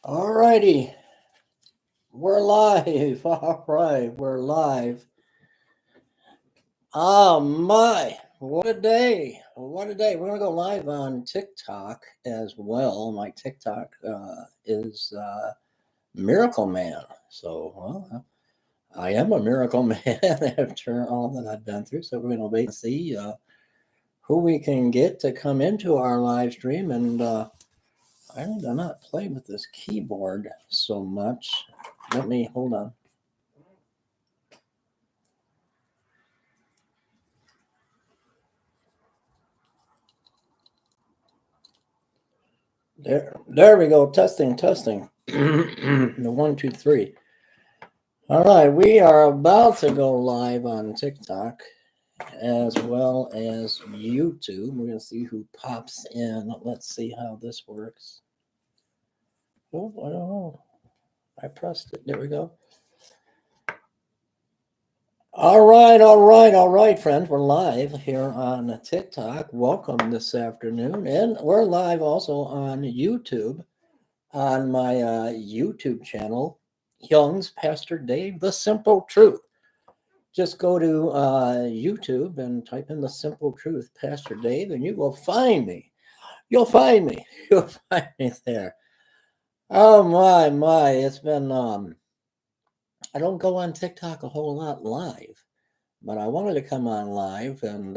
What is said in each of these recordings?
All righty, we're live. All right, we're live. Oh my, what a day! What a day! We're gonna go live on TikTok as well. My TikTok is Miracle Man. So, well, I am a miracle man after all that I've been through. So we're gonna wait and see who we can get to come into our live stream. And I need to not play with this keyboard so much. Let me hold on. There we go. Testing, testing. The 1, 2, 3. All right, we are about to go live on TikTok as well as YouTube. We're gonna see who pops in. Let's see how this works. Oh, I don't know. I pressed it. There we go. All right, friends. We're live here on TikTok. Welcome this afternoon, and we're live also on YouTube on my YouTube channel, Young's Pastor Dave, The Simple Truth. Just go to YouTube and type in The Simple Truth, Pastor Dave, and you will find me. You'll find me. You'll find me there. Oh my! It's been I don't go on TikTok a whole lot live, but I wanted to come on live and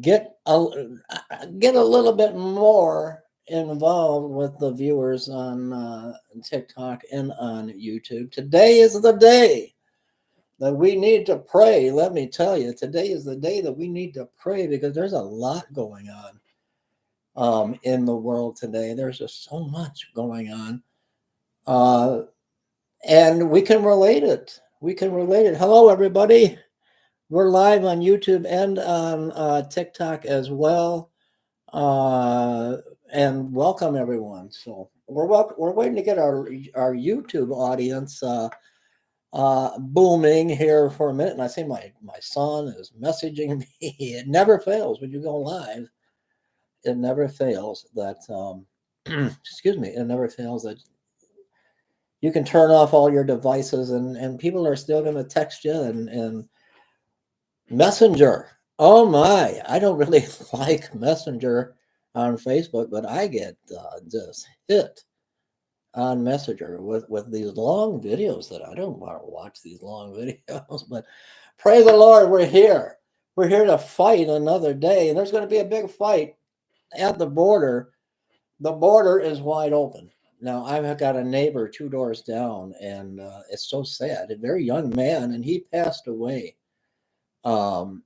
get a little bit more involved with the viewers on TikTok and on YouTube. Today is the day that we need to pray. Let me tell you, today is the day that we need to pray because there's a lot going on in the world today. There's just so much going on. And we can relate it. We can relate it. Hello, everybody. We're live on YouTube and on TikTok as well. And welcome everyone. So we're waiting to get our YouTube audience booming here for a minute. And I see my son is messaging me. It never fails when you go live. It never fails that excuse me. It never fails that you can turn off all your devices and people are still going to text you and Messenger. Oh my, I don't really like Messenger on Facebook, but I get just hit on Messenger with these long videos that I don't want to watch these long videos. But praise the Lord, we're here. We're here to fight another day, and there's going to be a big fight at the border. The border is wide open. Now, I've got a neighbor 2 doors down, and it's so sad. A very young man, and um,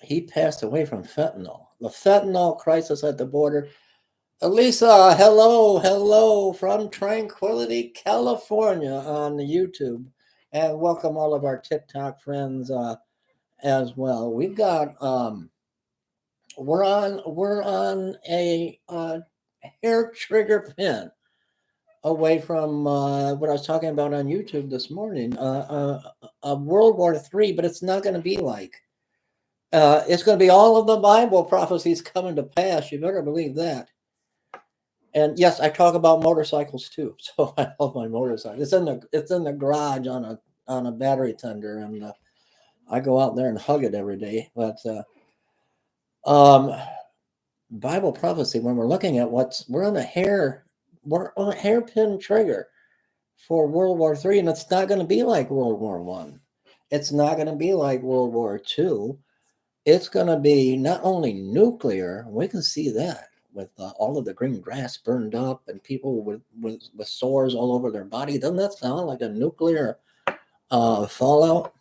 he passed away from fentanyl. The fentanyl crisis at the border. Elisa, hello from Tranquility, California on YouTube. And welcome all of our TikTok friends as well. We've got we're on a hair trigger pin away from what I was talking about on YouTube this morning. World War III, but it's not going to be like. It's going to be all of the Bible prophecies coming to pass. You better believe that. And yes, I talk about motorcycles too. So I love my motorcycle. It's in the garage on a battery tender, and I go out there and hug it every day. But um, Bible prophecy. When we're looking at we're on a hairpin trigger for World War III, and it's not going to be like World War One. It's not going to be like World War II. It's going to be not only nuclear. We can see that with all of the green grass burned up and people with sores all over their body. Doesn't that sound like a nuclear fallout?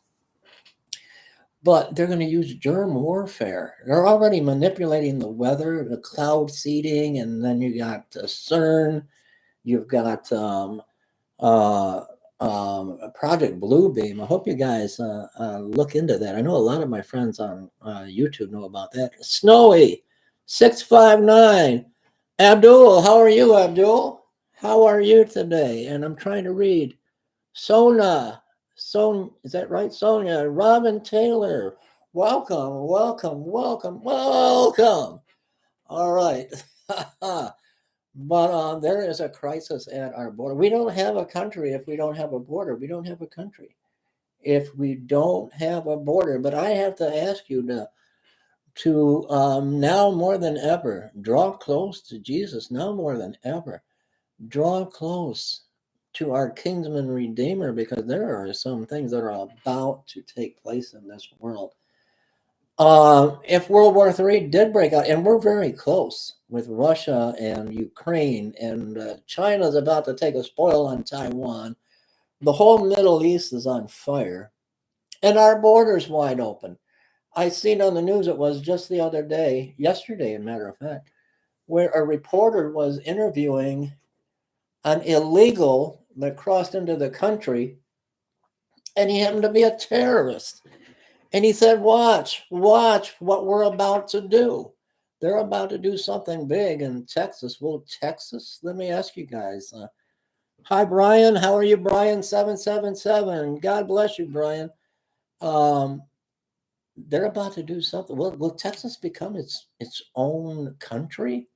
But they're going to use germ warfare. They're already manipulating the weather, the cloud seeding, and then you got CERN. You've got uh, Project Bluebeam. I hope you guys look into that. I know a lot of my friends on YouTube know about that. Snowy 659. Abdul, how are you, Abdul? How are you today? And I'm trying to read. Sona, is that right? Sonia, Robin Taylor. Welcome. All right. But there is a crisis at our border. We don't have a country if we don't have a border. We don't have a country if we don't have a border. But I have to ask you to now more than ever draw close to Jesus. Now more than ever, draw close to our kinsman redeemer, because there are some things that are about to take place in this world. If World War III did break out, and we're very close with Russia and Ukraine, and China's about to take a spoil on Taiwan, the whole Middle East is on fire, and our border's wide open. I seen on the news, it was just the other day, yesterday, as a matter of fact, where a reporter was interviewing an illegal that crossed into the country, and he happened to be a terrorist. And he said, watch what we're about to do. They're about to do something big in Texas. Well, Texas, let me ask you guys. Hi, Brian. How are you, Brian? 777. God bless you, Brian. They're about to do something. Will Texas become its own country?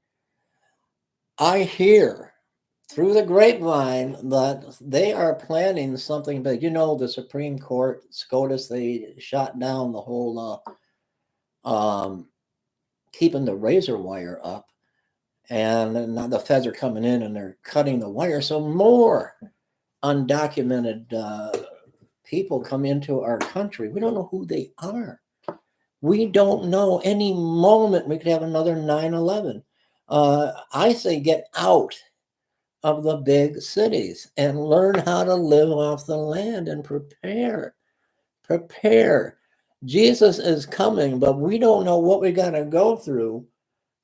I hear through the grapevine that they are planning something big. You know, the Supreme Court, SCOTUS, they shot down the whole keeping the razor wire up. And now the feds are coming in and they're cutting the wire. So more undocumented people come into our country. We don't know who they are. We don't know. Any moment we could have another 9/11. I say get out of the big cities and learn how to live off the land and prepare. Jesus is coming, but we don't know what we got to go through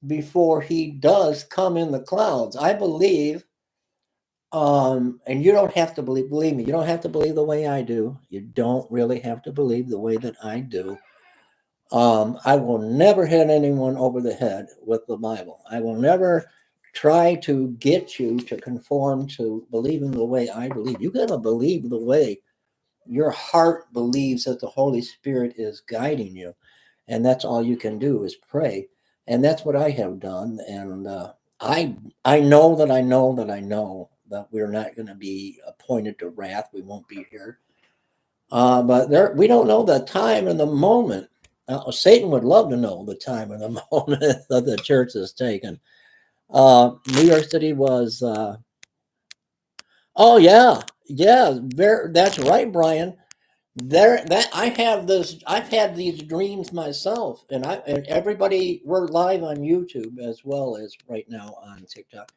before he does come in the clouds. I believe, and you don't have to believe me, you don't have to believe the way I do. You don't really have to believe the way that I do. I will never hit anyone over the head with the Bible. I will never try to get you to conform to believing the way I believe. You got to believe the way your heart believes that the Holy Spirit is guiding you. And that's all you can do is pray. And that's what I have done. And I know that I know that I know that we're not going to be appointed to wrath. We won't be here. But we don't know the time and the moment. Satan would love to know the time and the moment that the church is taken. New York City was, oh yeah, that's right, Brian. I've had these dreams myself, and everybody, we're live on YouTube as well as right now on TikTok,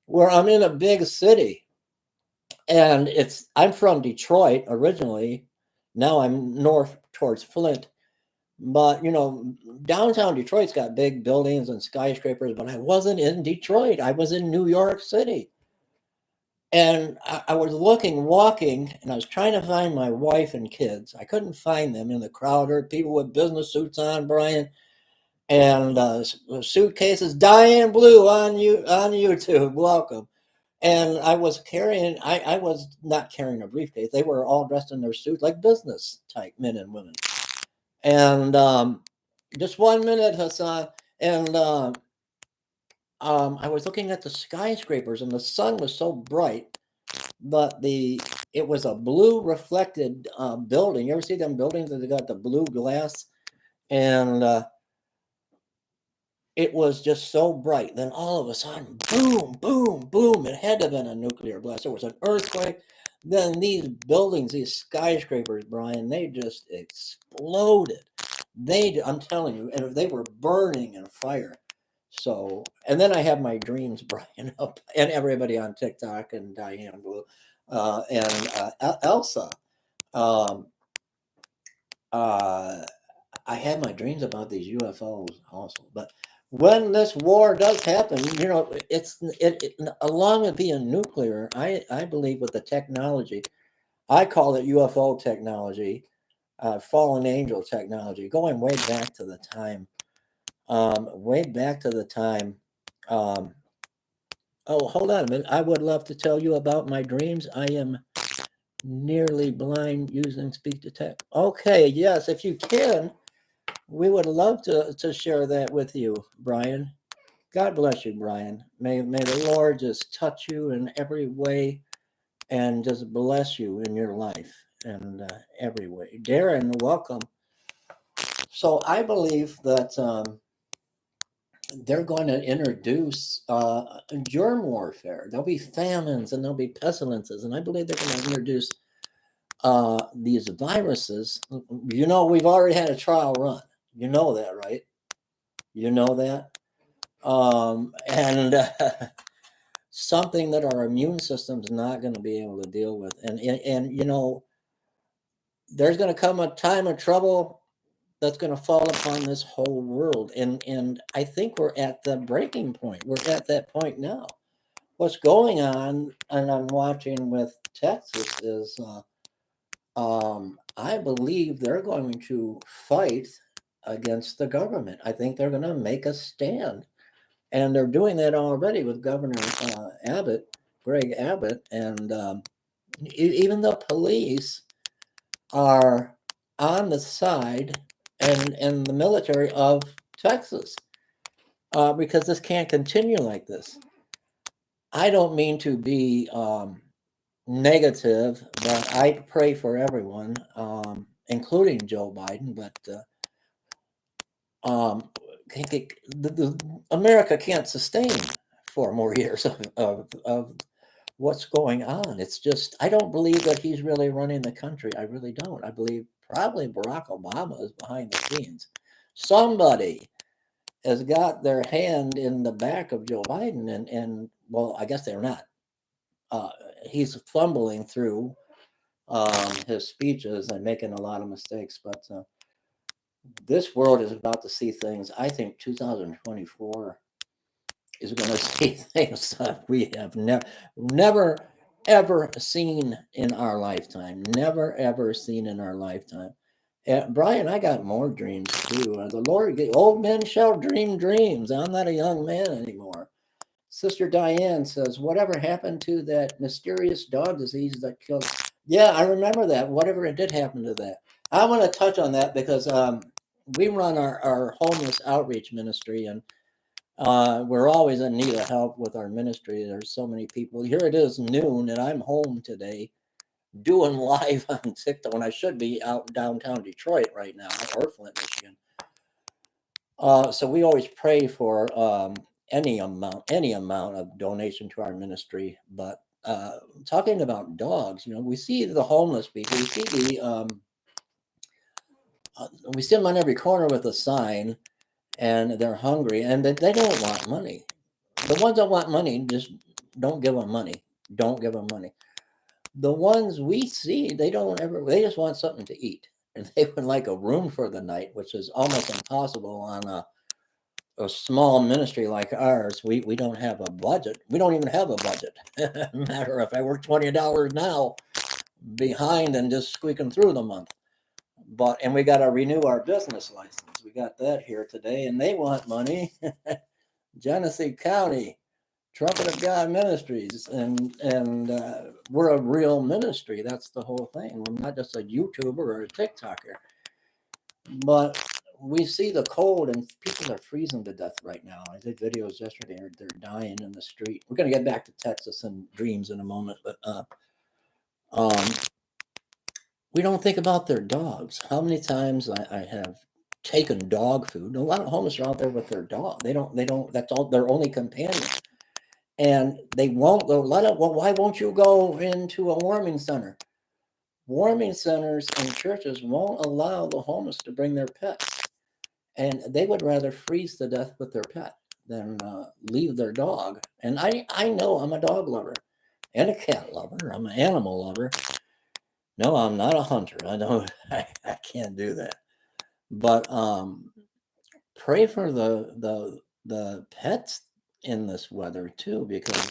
where I'm in a big city, and I'm from Detroit originally. Now I'm north towards Flint. But downtown Detroit's got big buildings and skyscrapers, but I wasn't in Detroit. I was in New York City. And I was walking, and I was trying to find my wife and kids. I couldn't find them in the crowd. Or people with business suits on, Brian, and suitcases. Diane Blue on YouTube. Welcome. And I was I was not carrying a briefcase. They were all dressed in their suits, like business type men and women. And just 1 minute, Hassan. And I was looking at the skyscrapers, and the sun was so bright, but it was a blue reflected building. You ever see them buildings that they got the blue glass? And it was just so bright. Then all of a sudden, boom, boom, boom. It had to have been a nuclear blast. There was an earthquake. Then these buildings, these skyscrapers, Brian, they just exploded. I'm telling you, and they were burning in fire. So, and then I have my dreams, Brian, up, and everybody on TikTok, and Diane Blue, and Elsa. I had my dreams about these UFOs also. But when this war does happen, along with being nuclear, I believe with the technology, I call it UFO technology, fallen angel technology, going way back to the time. Oh, hold on a minute. I would love to tell you about my dreams. I am nearly blind using speak to text. Okay, yes, if you can, we would love to share that with you, Brian. God bless you, Brian. May the Lord just touch you in every way and just bless you in your life and every way. Darren, welcome. So I believe that they're going to introduce germ warfare. There'll be famines and there'll be pestilences, and I believe they're going to introduce these viruses. You know, we've already had a trial run. You know that, right? You know that, and something that our immune system's not going to be able to deal with. And you know, there's going to come a time of trouble that's going to fall upon this whole world. And I think we're at the breaking point. We're at that point now. What's going on, and I'm watching with Texas, is I believe they're going to fight against the government. I think they're going to make a stand. And they're doing that already with Governor Abbott, Greg Abbott. And even the police are on the side and the military of Texas because this can't continue like this. I don't mean to be negative, but I pray for everyone, including Joe Biden. But America can't sustain 4 more years of what's going on. It's just, I don't believe that he's really running the country. I really don't. I believe probably Barack Obama is behind the scenes. Somebody has got their hand in the back of Joe Biden, and well, I guess they're not. He's fumbling through his speeches and making a lot of mistakes, but this world is about to see things. I think 2024 is going to see things that we have never ever seen in our lifetime. Never ever seen in our lifetime. And Brian, I got more dreams too. The Lord, old men shall dream dreams. I'm not a young man anymore. Sister Diane says, whatever happened to that mysterious dog disease that killed? Yeah, I remember that. Whatever it did happen to that. I want to touch on that because we run our homeless outreach ministry, and we're always in need of help with our ministry. There's so many people. Here it is noon, and I'm home today doing live on TikTok when I should be out downtown Detroit right now, or Flint, Michigan. So we always pray for any amount of donation to our ministry. But talking about dogs, you know, we see the homeless people. We see we see them on every corner with a sign, and they're hungry, and they don't want money. The ones that want money, just don't give them money. Don't give them money. The ones we see, they just want something to eat. And they would like a room for the night, which is almost impossible on a small ministry like ours. We don't have a budget. We don't even have a budget. Matter of fact, we're $20 now behind and just squeaking through the month. And we got to renew our business license. We got that here today, and they want money. Genesee County, Trumpet of God Ministries, and we're a real ministry. That's the whole thing. We're not just a YouTuber or a TikToker. But we see the cold, and people are freezing to death right now. I did videos yesterday. They're dying in the street. We're going to get back to Texas and dreams in a moment, but we don't think about their dogs. How many times I have taken dog food. A lot of homeless are out there with their dog. They don't, that's all, their only companion. And they won't go, well, why won't you go into a warming center? Warming centers and churches won't allow the homeless to bring their pets. And they would rather freeze to death with their pet than leave their dog. And I know I'm a dog lover and a cat lover. I'm an animal lover. No, I'm not a hunter. I can't do that. But pray for the pets in this weather too, because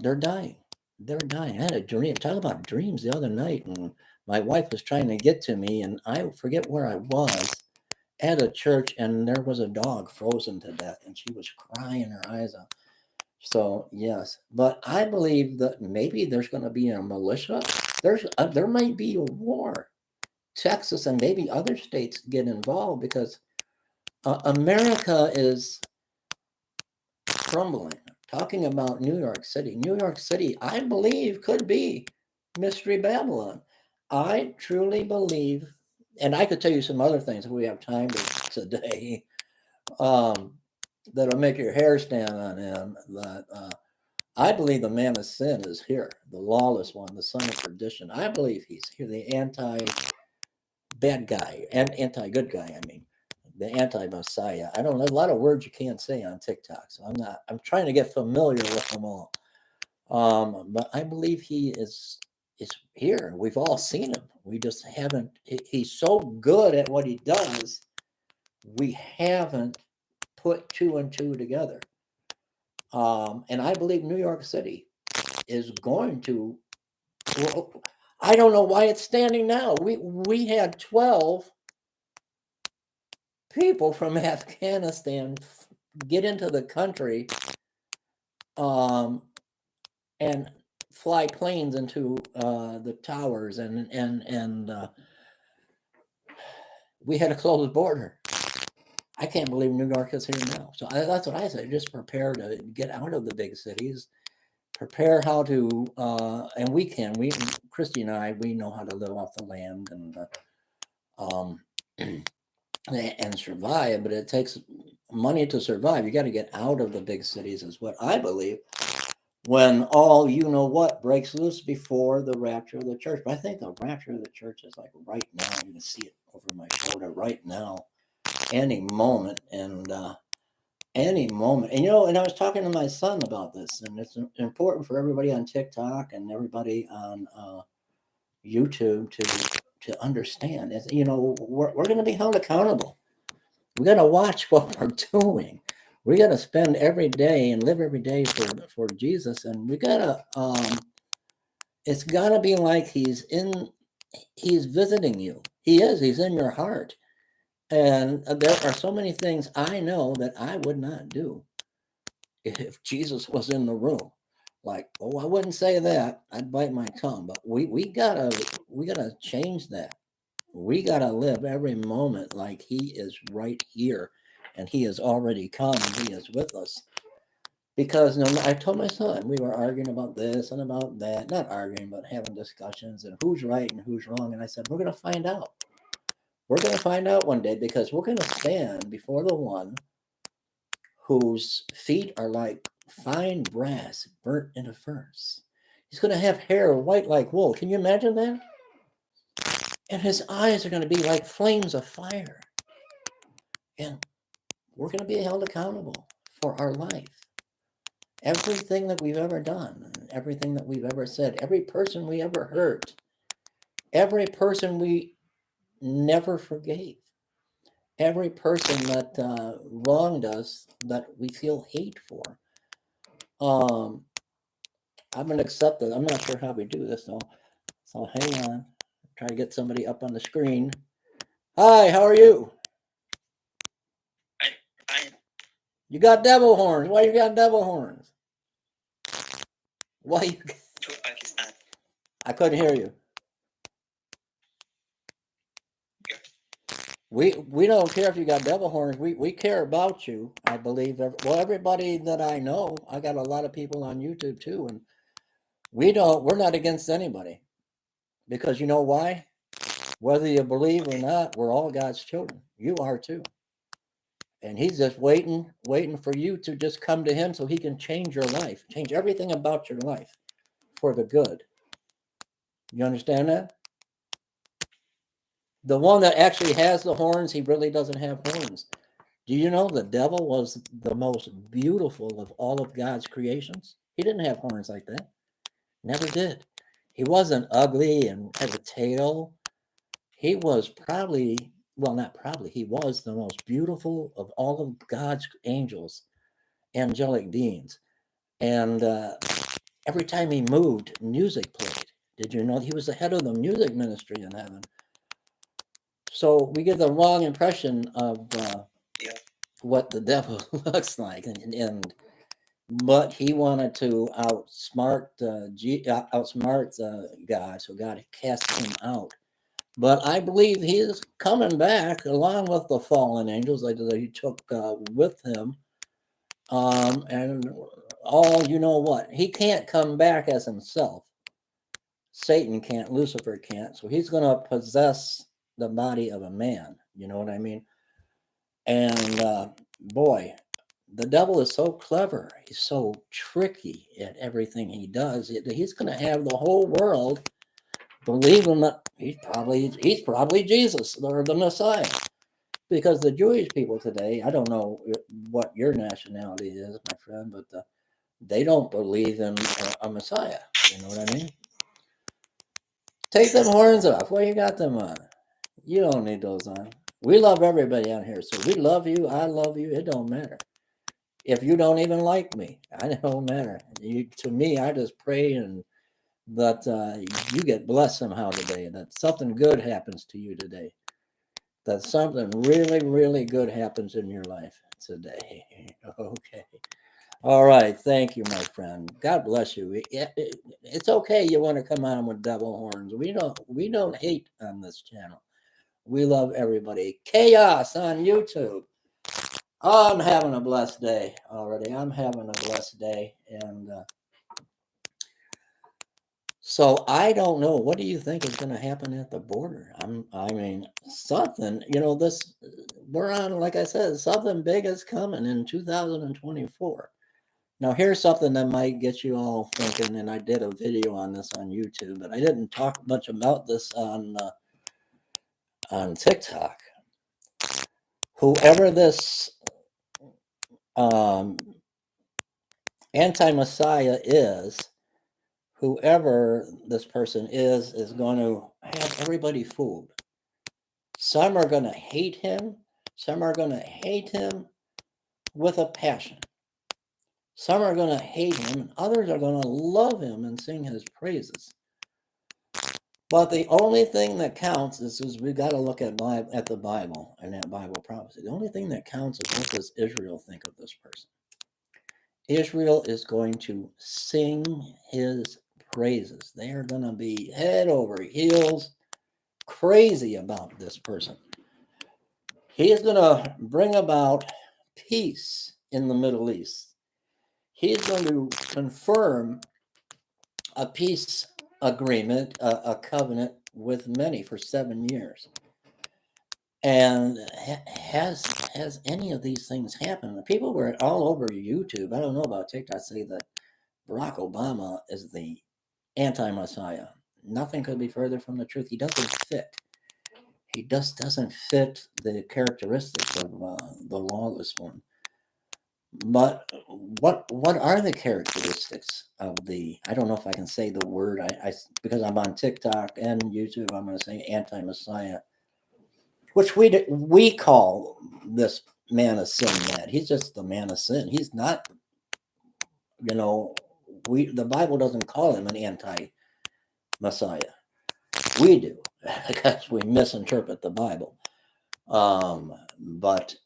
they're dying. They're dying. I had a dream. Talk about dreams the other night, and my wife was trying to get to me, and I forget where I was at a church, and there was a dog frozen to death, and she was crying her eyes out. So yes, but I believe that maybe there's going to be a militia. There might be a war. Texas and maybe other states get involved because America is crumbling. Talking about New York City. New York City, I believe, could be Mystery Babylon. I truly believe, and I could tell you some other things if we have time today, that'll make your hair stand on end. That I believe the man of sin is here, the lawless one, the son of perdition. I believe he's here, the anti-bad guy, and anti-good guy, I mean. The anti-Messiah. I don't know, a lot of words you can't say on TikTok, so I'm trying to get familiar with them all. But I believe he is here. We've all seen him. We just haven't, he's so good at what he does, we haven't put two and two together. And I believe New York City is going to, well, I don't know why it's standing now. We had 12 people from Afghanistan get into the country and fly planes into the towers, and we had to close the border. I can't believe New York is here now. So that's what I say. Just prepare to get out of the big cities. Prepare how to, and we can. Christy and I, we know how to live off the land and survive. But it takes money to survive. You got to get out of the big cities, is what I believe. When all you know what breaks loose before the rapture of the church. But I think the rapture of the church is like right now. You can see it over my shoulder right now. Any moment, and any moment. And and I was talking to my son about this, and it's important for everybody on TikTok and everybody on YouTube to understand. Is we're going to be held accountable. We're going to watch what we're doing. We got to spend every day and live every day for Jesus, and we got to. It's got to be like he's visiting you. He is. He's in your heart. And there are so many things I know that I would not do if Jesus was in the room. Like, oh, I wouldn't say that. I'd bite my tongue. But we gotta change that. We gotta live every moment like he is right here, and he has already come, and he is with us. Because I told my son, we were arguing about this and about that, not arguing, but having discussions and who's right and who's wrong. And I said, we're gonna find out. We're going to find out one day, because we're going to stand before the one whose feet are like fine brass burnt in a furnace. He's going to have hair white like wool. Can you imagine that? And his eyes are going to be like flames of fire. And we're going to be held accountable for our life. Everything that we've ever done, everything that we've ever said, every person we ever hurt, every person we never forgave. Every person that wronged us, that we feel hate for. I'm going to accept it. I'm not sure how we do this, though. So hang on. Try to get somebody up on the screen. Hi, how are you? You got devil horns. Why you got devil horns? Why you? I couldn't hear you. We don't care if you got devil horns. We care about you. I believe. Well, everybody that I know, I got a lot of people on YouTube too, and we're not against anybody, because you know why? Whether you believe or not, we're all God's children. You are too. And he's just waiting for you to just come to him so he can change your life, change everything about your life for the good. You understand that? The one that actually has the horns, he really doesn't have horns. Do you know the devil was the most beautiful of all of God's creations? He didn't have horns like that. Never did. He wasn't ugly and had a tail. He was he was the most beautiful of all of God's angels, angelic beings. And every time he moved, music played. Did you know he was the head of the music ministry in heaven? So we get the wrong impression of what the devil looks like, but he wanted to outsmart God, so God cast him out. But I believe he is coming back along with the fallen angels that he took with him. And all you know what? He can't come back as himself. Satan can't, Lucifer can't. So he's going to possess the body of a man. You know what I mean? And boy, the devil is so clever. He's so tricky at everything he does. He's going to have the whole world believe him that he's probably Jesus or the Messiah. Because the Jewish people today, I don't know what your nationality is, my friend, but they don't believe in a Messiah. You know what I mean? Take them horns off. What you got them on? You don't need those on. We love everybody on here, so we love you. I love you. It don't matter. If you don't even like me, it don't matter. To me, I just pray and that you get blessed somehow today, that something good happens to you today, that something really, really good happens in your life today. Okay. All right. Thank you, my friend. God bless you. It's okay. You want to come on with devil horns. We don't hate on this channel. We love everybody. Chaos on YouTube. Oh, I'm having a blessed day already. I'm having a blessed day. And so I don't know. What do you think is going to happen at the border? I mean, something, we're on, like I said, something big is coming in 2024. Now, here's something that might get you all thinking, and I did a video on this on YouTube, but I didn't talk much about this on TikTok. Whoever this anti-Messiah is, whoever this person is going to have everybody fooled. Some are going to hate him. Some are going to hate him with a passion. Some are going to hate him, and others are going to love him and sing his praises. But the only thing that counts is we got to look at the Bible and that Bible prophecy. The only thing that counts is what does Israel think of this person. Israel is going to sing his praises. They are going to be head over heels crazy about this person. He is going to bring about peace in the Middle East. He is going to confirm a peace agreement, a covenant with many for 7 years. And has any of these things happened? People were all over YouTube. I don't know about TikTok. Say that Barack Obama is the anti-Messiah. Nothing could be further from the truth. He doesn't fit. He just doesn't fit the characteristics of the lawless one. But what are the characteristics of the? I don't know if I can say the word. I because I'm on TikTok and YouTube. I'm going to say anti-Messiah, which we call this man of sin. That he's just the man of sin. He's not. The Bible doesn't call him an anti-Messiah. We do because we misinterpret the Bible. But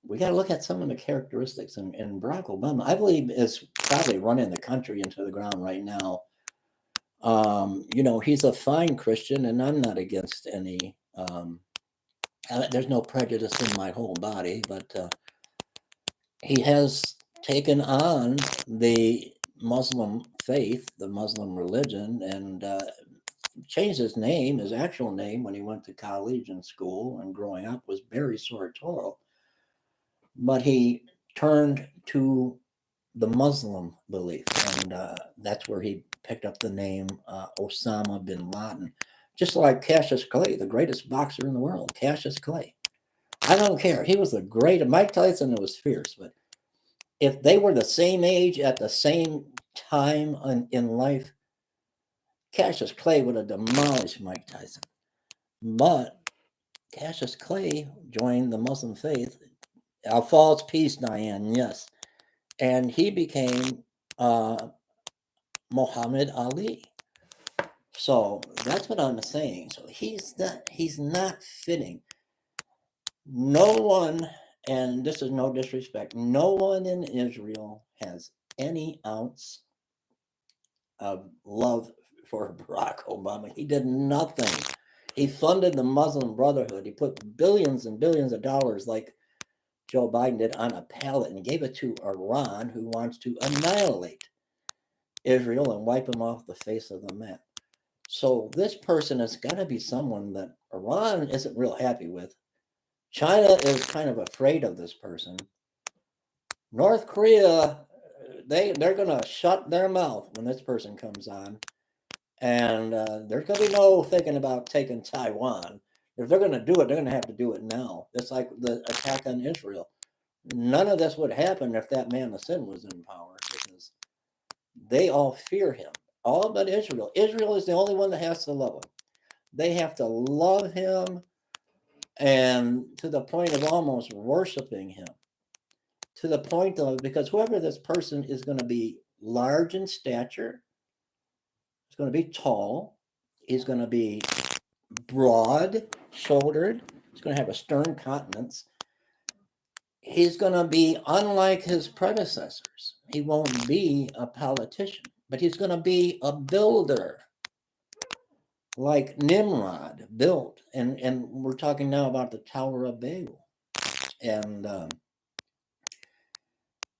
we got to look at some of the characteristics. And Barack Obama, I believe, is probably running the country into the ground right now. He's a fine Christian, and I'm not against any. There's no prejudice in my whole body, but he has taken on the Muslim faith, the Muslim religion, and changed his name. His actual name when he went to college and school and growing up was Barry Soetoro. But he turned to the Muslim belief, and that's where he picked up the name Osama bin Laden. Just like Cassius Clay, the greatest boxer in the world, Cassius Clay. I don't care. He was the great. Mike Tyson was fierce, but if they were the same age at the same time in life, Cassius Clay would have demolished Mike Tyson. But Cassius Clay joined the Muslim faith. A false peace, Diane, yes. And he became Muhammad Ali. So that's what I'm saying. So he's not fitting. No one, and this is no disrespect, no one in Israel has any ounce of love for Barack Obama. He did nothing. He funded the Muslim Brotherhood. He put billions and billions of dollars like Joe Biden did, on a pallet and gave it to Iran, who wants to annihilate Israel and wipe them off the face of the map. So this person has got to be someone that Iran isn't real happy with. China is kind of afraid of this person. North Korea, they're going to shut their mouth when this person comes on. And there's going to be no thinking about taking Taiwan. If they're going to do it, they're going to have to do it now. It's like the attack on Israel. None of this would happen if that man of sin was in power, because they all fear him. All but Israel. Israel is the only one that has to love him. They have to love him, and to the point of almost worshiping him. To the point of, because whoever this person is going to be large in stature, he's going to be tall, he's going to be broad-shouldered, he's going to have a stern countenance. He's going to be unlike his predecessors. He won't be a politician, but he's going to be a builder, like Nimrod built. And we're talking now about the Tower of Babel. And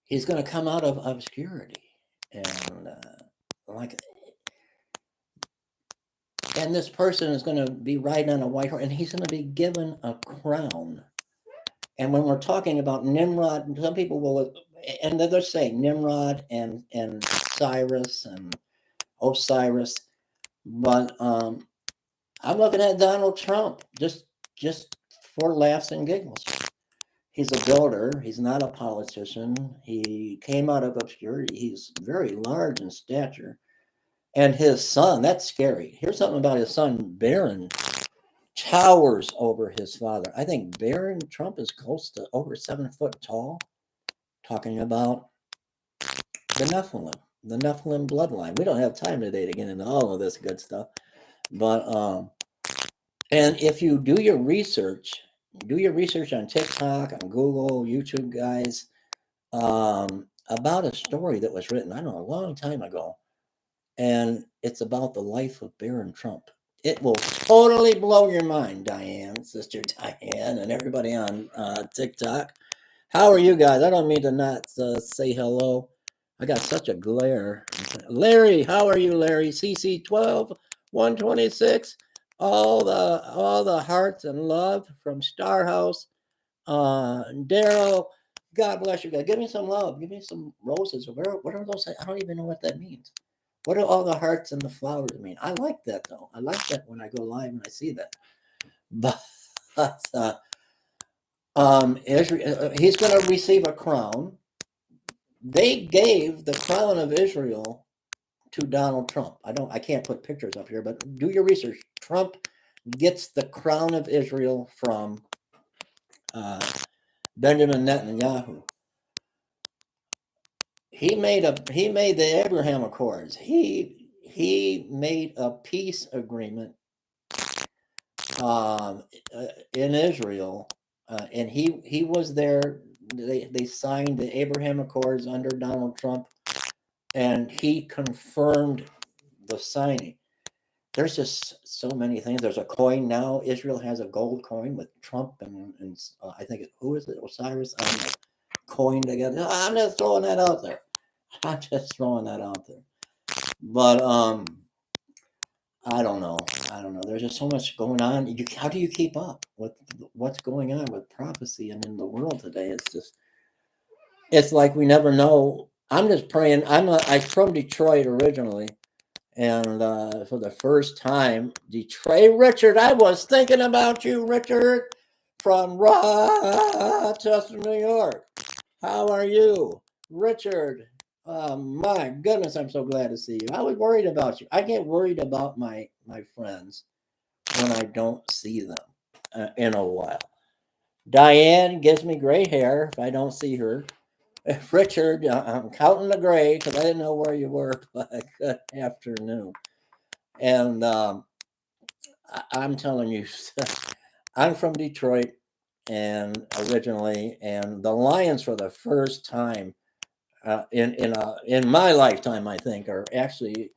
he's going to come out of obscurity. And this person is going to be riding on a white horse, and he's going to be given a crown. And when we're talking about Nimrod, some people will, and they're saying Nimrod and Cyrus and Osiris, but I'm looking at Donald Trump just for laughs and giggles. He's a builder. He's not a politician. He came out of obscurity. He's very large in stature. And his son, that's scary. Here's something about his son, Barron, towers over his father. I think Barron Trump is close to over 7 foot tall. Talking about the Nephilim bloodline. We don't have time today to get into all of this good stuff. But and if you do your research on TikTok, on Google, YouTube, guys, about a story that was written, I don't know, a long time ago. And it's about the life of Barron Trump. It will totally blow your mind, Diane, Sister Diane, and everybody on TikTok. How are you guys? I don't mean to not say hello. I got such a glare. Larry, how are you, Larry? CC12, 126. All the hearts and love from Star House. Daryl, God bless you guys. Give me some love. Give me some roses. What are those? I don't even know what that means. What do all the hearts and the flowers mean? I like that, though. I like that when I go live and I see that. But he's going to receive a crown. They gave the crown of Israel to Donald Trump. I can't put pictures up here, but do your research. Trump gets the crown of Israel from Benjamin Netanyahu. He made the Abraham Accords. He made a peace agreement in Israel, and he was there. They signed the Abraham Accords under Donald Trump, and he confirmed the signing. There's just so many things. There's a coin now. Israel has a gold coin with Trump and I think who is it? Osiris on the coin together. I'm just throwing that out there. But I don't know. There's just so much going on. How do you keep up with what's going on with prophecy and in the world today? It's like we never know. I'm just praying. I'm from Detroit originally, and for the first time, Detroit, Richard. I was thinking about you, Richard, from Rochester, New York. How are you, Richard? My goodness, I'm so glad to see you. I was worried about you. I get worried about my friends when I don't see them in a while. Diane gives me gray hair if I don't see her. Richard, I'm counting the gray because I didn't know where you were, but good afternoon. And I'm telling you, I'm from Detroit and originally, and the Lions for the first time in my lifetime, I think, are actually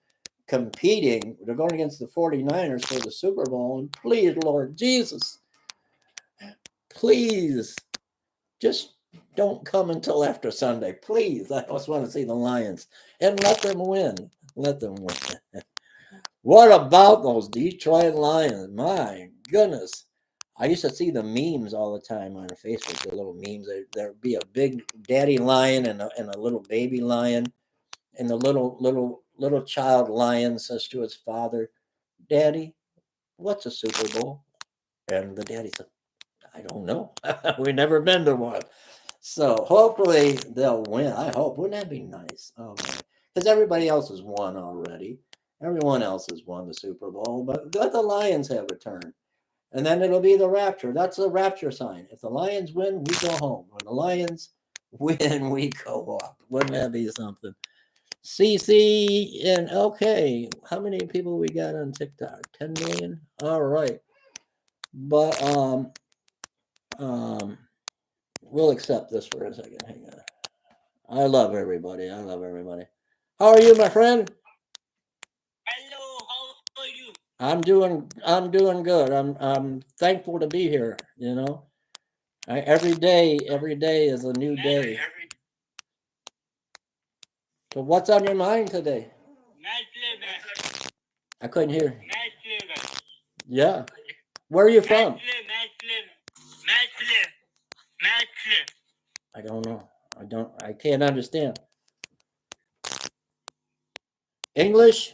competing. They're going against the 49ers for the Super Bowl. And please, Lord Jesus, please just don't come until after Sunday, please. I just want to see the Lions and let them win. Let them win. What about those Detroit Lions? My goodness. I used to see the memes all the time on Facebook, the little memes. There'd be a big daddy lion and a little baby lion. And the little child lion says to his father, Daddy, what's a Super Bowl? And the daddy said, I don't know. We've never been to one. So hopefully they'll win. I hope. Wouldn't that be nice? Oh man. Because everybody else has won already. Everyone else has won the Super Bowl, but let the Lions have a turn. And then it'll be the rapture. That's the rapture sign. If the Lions win, we go home. When the Lions win, we go up. Wouldn't that be something? CC and okay. How many people we got on TikTok? 10 million? All right. But we'll accept this for a second. Hang on. I love everybody. I love everybody. How are you, my friend? Hello, how are you? I'm doing good. I'm thankful to be here, you know. Every day is a new day. So what's on your mind today? I couldn't hear. Yeah. Where are you from? I don't know. I can't understand. English?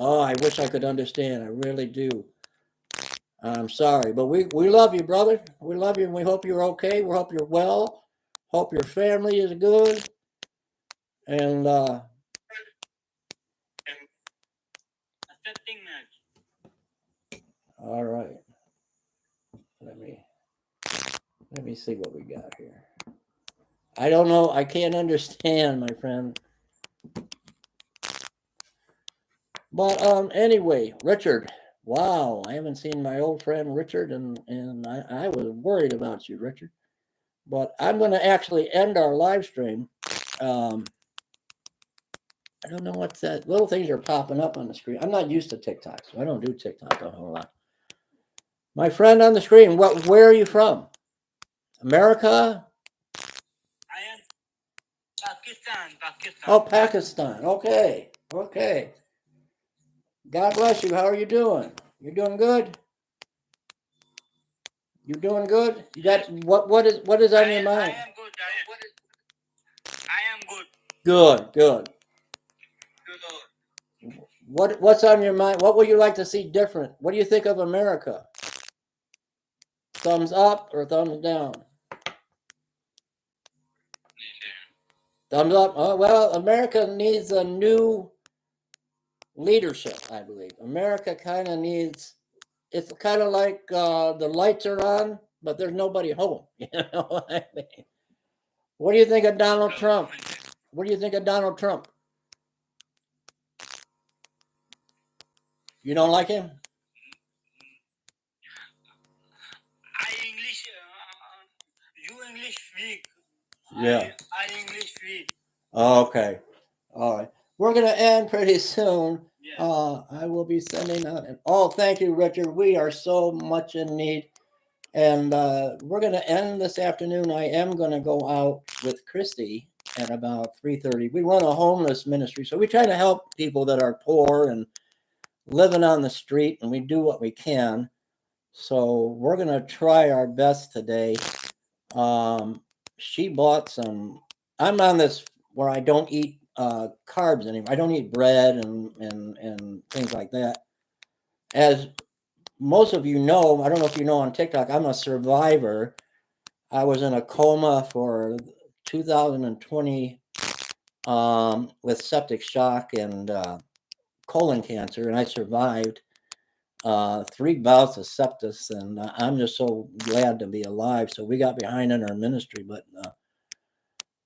Oh, I wish I could understand. I really do. I'm sorry, but we love you, brother. We love you, and we hope you're okay. We hope you're well. Hope your family is good. And all right. Let me see what we got here. I don't know. I can't understand, my friend. But anyway, Richard. Wow, I haven't seen my old friend Richard, and I was worried about you, Richard. But I'm going to actually end our live stream. I don't know what's that. Little things are popping up on the screen. I'm not used to TikTok, so I don't do TikTok a whole lot. My friend on the screen, where are you from? America? I am Pakistan. Oh, Pakistan. Okay. Okay. God bless you. How are you doing? You doing good? You doing good? You got what is on your mind? I am good. I am good. Good, good. What's on your mind? What would you like to see different? What do you think of America? Thumbs up or thumbs down? Thumbs up. Oh, well, America needs a new leadership, I believe. America kind of needs, it's kind of like the lights are on, but there's nobody home. You know what I mean? What do you think of Donald Trump? What do you think of Donald Trump? You don't like him? I English. You English speak. Yeah. I English speak. Okay. All right. We're going to end pretty soon. Yeah. I will be sending out. Oh, thank you, Richard. We are so much in need. And we're going to end this afternoon. I am going to go out with Christy at about 3:30. We run a homeless ministry, so we try to help people that are poor and living on the street, and we do what we can. So we're going to try our best today. She bought some. I'm on this where I don't eat carbs anymore. I don't eat bread and things like that. As most of you know, I don't know if you know on TikTok, I'm a survivor. I was in a coma for 2020 with septic shock and colon cancer, and I survived 3 bouts of sepsis, and I'm just so glad to be alive. So we got behind in our ministry, but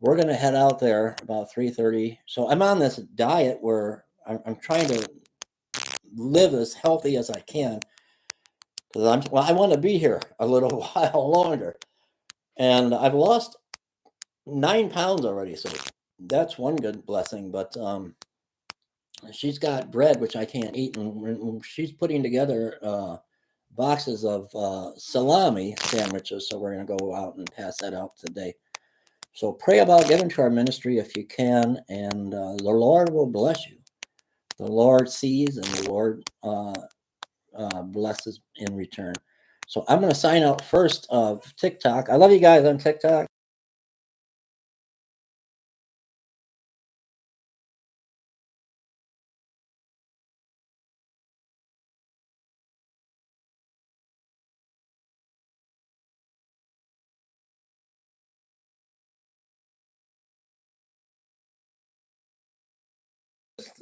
we're going to head out there about 3:30. So I'm on this diet where I'm trying to live as healthy as I can because I want to be here a little while longer, and I've lost 9 pounds already, so that's one good blessing. But she's got bread which I can't eat, and she's putting together boxes of salami sandwiches. So we're going to go out and pass that out today. So pray about giving to our ministry if you can, and the Lord will bless you. The Lord sees, and the Lord blesses in return. So I'm going to sign out first of TikTok. I love you guys on TikTok.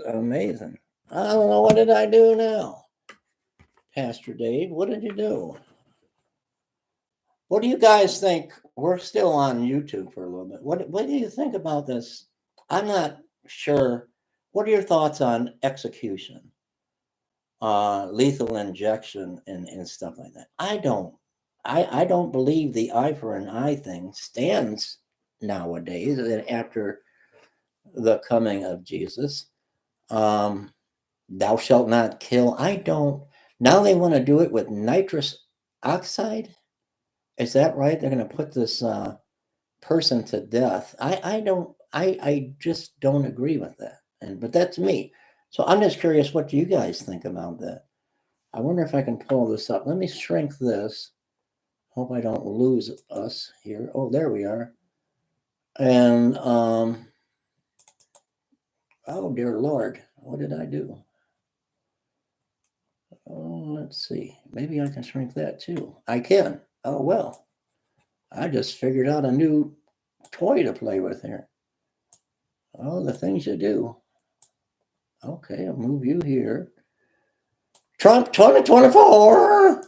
Amazing. I don't know, what did I do now? Pastor Dave, what did you do? What do you guys think? We're still on YouTube for a little bit. What do you think about this? I'm not sure. What are your thoughts on execution, lethal injection, and stuff like that? I don't believe the eye for an eye thing stands nowadays after the coming of Jesus. Thou shalt not kill. I don't. Now they want to do it with nitrous oxide. Is that right? They're going to put this person to death. I don't. I just don't agree with that. But that's me. So I'm just curious. What do you guys think about that? I wonder if I can pull this up. Let me shrink this. Hope I don't lose us here. Oh, there we are. And oh dear Lord, what did I do? Oh, let's see. Maybe I can shrink that too. I can. Oh well. I just figured out a new toy to play with here. Oh, the things you do. Okay, I'll move you here. Trump 2024.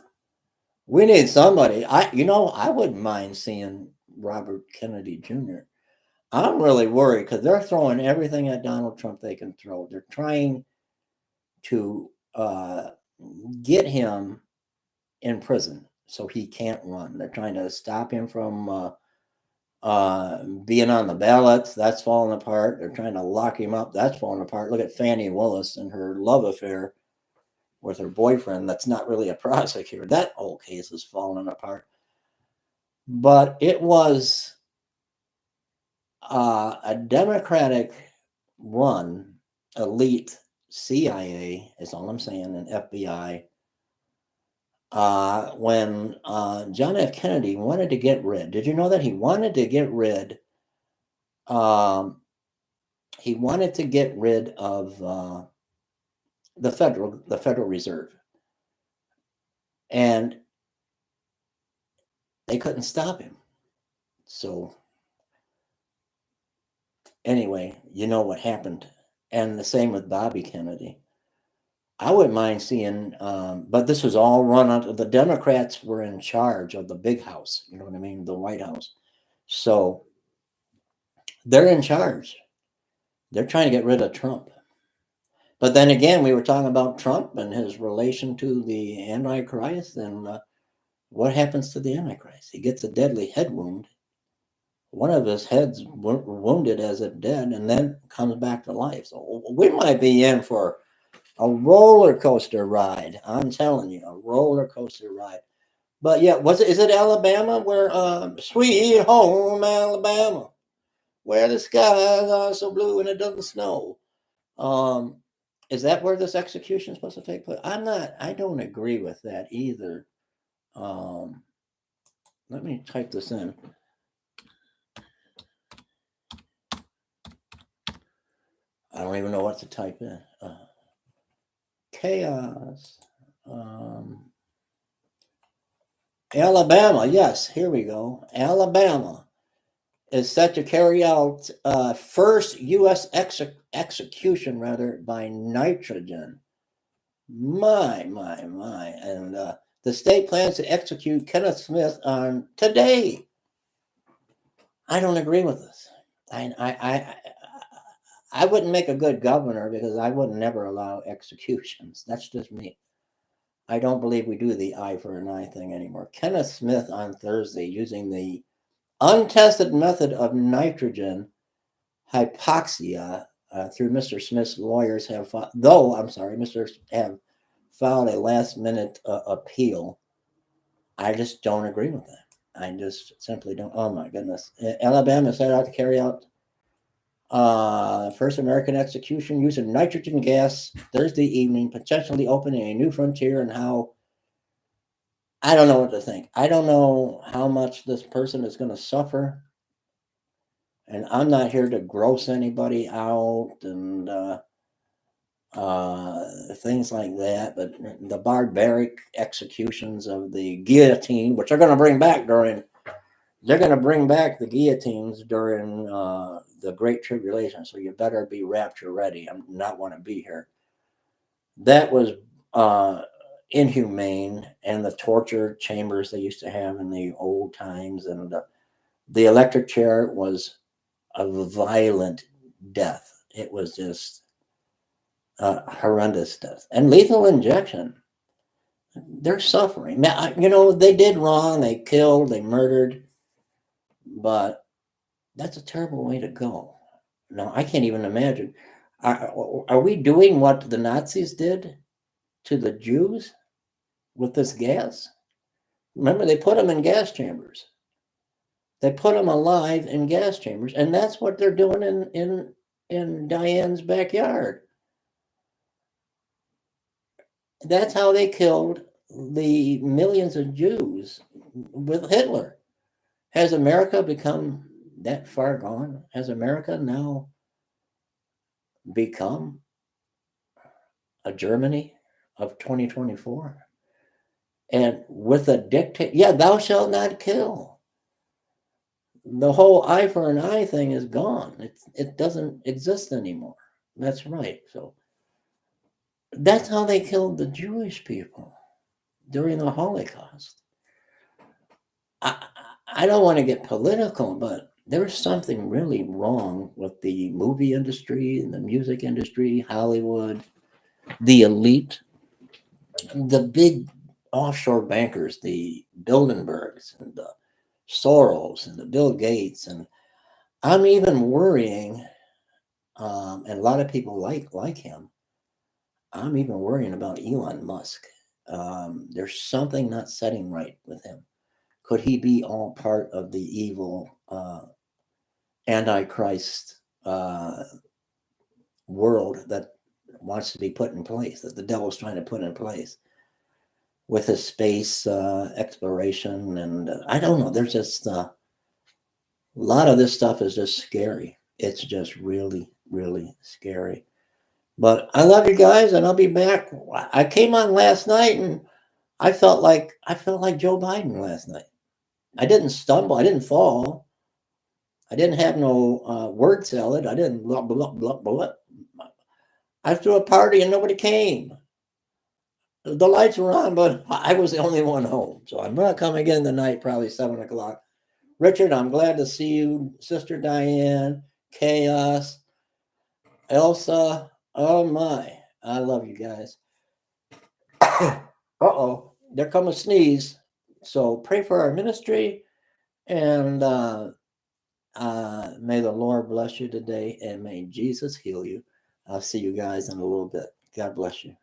We need somebody. I wouldn't mind seeing Robert Kennedy Jr. I'm really worried because they're throwing everything at Donald Trump they can throw. They're trying to get him in prison so he can't run. They're trying to stop him from being on the ballots. That's falling apart. They're trying to lock him up. That's falling apart. Look at Fannie Willis and her love affair with her boyfriend. That's not really a prosecutor. That whole case is falling apart. But it was a Democratic run elite CIA, is all I'm saying, and FBI. When John F. Kennedy wanted to get rid, did you know that he wanted to get rid? He wanted to get rid of the Federal Reserve, and they couldn't stop him. So anyway, you know what happened, and the same with Bobby Kennedy. I wouldn't mind seeing, but this was all run out. The Democrats were in charge of the big house. You know what I mean, the White House. So they're in charge. They're trying to get rid of Trump. But then again, we were talking about Trump and his relation to the Antichrist, and what happens to the Antichrist? He gets a deadly head wound. One of his heads wounded as it dead, and then comes back to life. So we might be in for a roller coaster ride. I'm telling you, a roller coaster ride. But yeah, is it Alabama where sweet home Alabama, where the skies are so blue and it doesn't snow? Is that where this execution is supposed to take place? I don't agree with that either. Let me type this in. I don't even know what to type in. Chaos. Alabama. Yes, here we go. Alabama is set to carry out first U.S. execution by nitrogen. My. And the state plans to execute Kenneth Smith on today. I don't agree with this. I wouldn't make a good governor because I would never allow executions. That's just me. I don't believe we do the eye for an eye thing anymore. Kenneth Smith on Thursday using the untested method of nitrogen hypoxia through Mr. Smith's lawyers have have filed a last minute appeal. I just don't agree with that. I just simply don't. Oh my goodness. Alabama set out to carry out first American execution using nitrogen gas Thursday evening, potentially opening a new frontier in how. I don't know what to think. I don't know how much this person is going to suffer. And I'm not here to gross anybody out and things like that. But the barbaric executions of the guillotine, which they're going to bring back they're going to bring back the guillotines during the Great Tribulation. So you better be rapture ready. I'm not want to be here. That was inhumane, and the torture chambers they used to have in the old times, and the electric chair was a violent death. It was just horrendous death. And lethal injection. They're suffering. They did wrong. They killed, they murdered, but that's a terrible way to go. No, I can't even imagine. Are we doing what the Nazis did to the Jews with this gas? Remember, they put them in gas chambers. They put them alive in gas chambers, and that's what they're doing in Diane's backyard. That's how they killed the millions of Jews with Hitler. Has America become that far gone? Has America now become a Germany of 2024? And with a dictate, thou shalt not kill. The whole eye for an eye thing is gone. It doesn't exist anymore. That's right. So that's how they killed the Jewish people during the Holocaust. I don't want to get political, but there's something really wrong with the movie industry and the music industry, Hollywood, the elite, the big offshore bankers, the Bilderbergs and the Soros and the Bill Gates. And I'm even worrying, and a lot of people like him, I'm even worrying about Elon Musk. There's something not setting right with him. Could he be all part of the evil Antichrist world that wants to be put in place, that the devil's trying to put in place with his space exploration? And I don't know. There's just a lot of this stuff is just scary. It's just really, really scary. But I love you guys, and I'll be back. I came on last night, and I felt like Joe Biden last night. I didn't stumble. I didn't fall. I didn't have no word salad. I didn't blah, blah, blah, blah. I threw a party and nobody came. The lights were on, but I was the only one home. So I'm going to come again tonight, probably 7 o'clock. Richard, I'm glad to see you. Sister Diane, Chaos, Elsa. Oh my, I love you guys. Uh-oh, there come a sneeze. So pray for our ministry, and may the Lord bless you today, and may Jesus heal you. I'll see you guys in a little bit. God bless you.